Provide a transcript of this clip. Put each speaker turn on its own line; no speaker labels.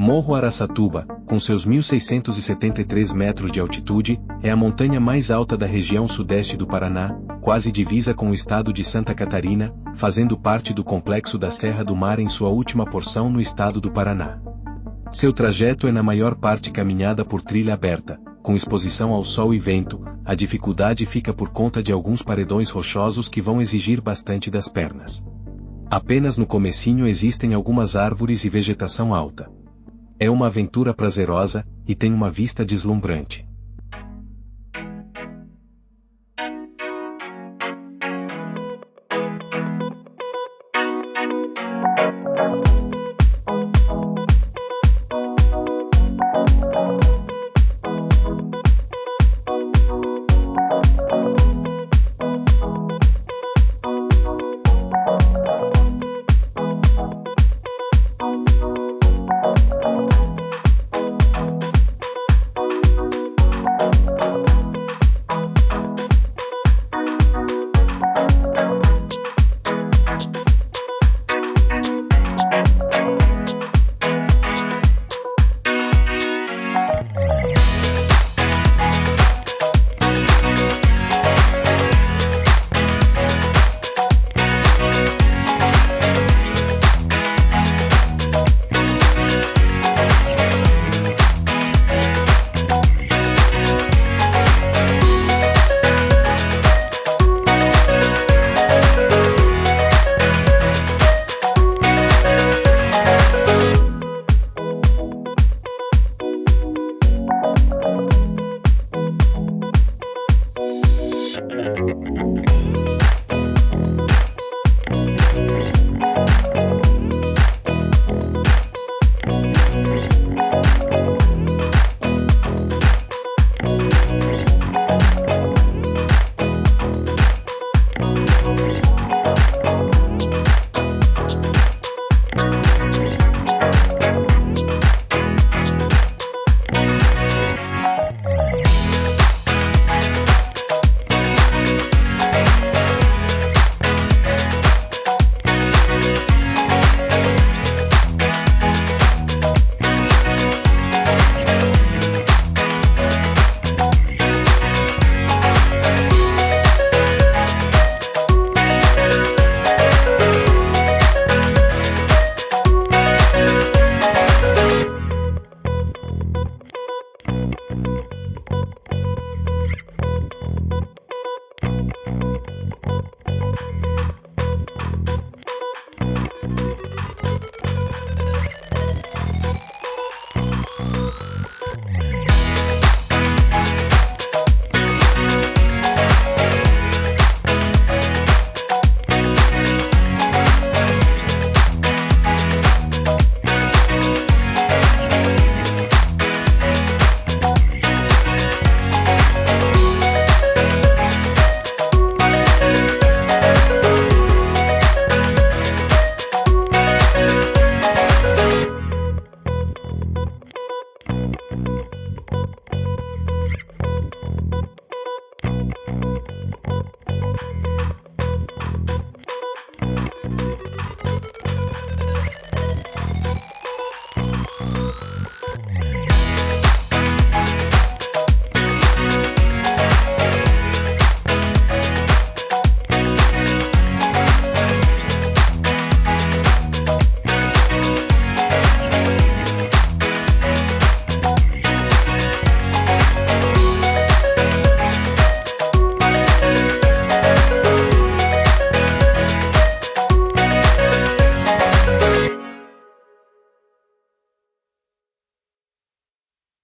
Morro Araçatuba, com seus 1.673 metros de altitude, é a montanha mais alta da região sudeste do Paraná, quase divisa com o estado de Santa Catarina, fazendo parte do complexo da Serra do Mar em sua última porção no estado do Paraná. Seu trajeto é na maior parte caminhada por trilha aberta, com exposição ao sol e vento. A dificuldade fica por conta de alguns paredões rochosos que vão exigir bastante das pernas. Apenas no comecinho existem algumas árvores e vegetação alta. É uma aventura prazerosa, e tem uma vista deslumbrante.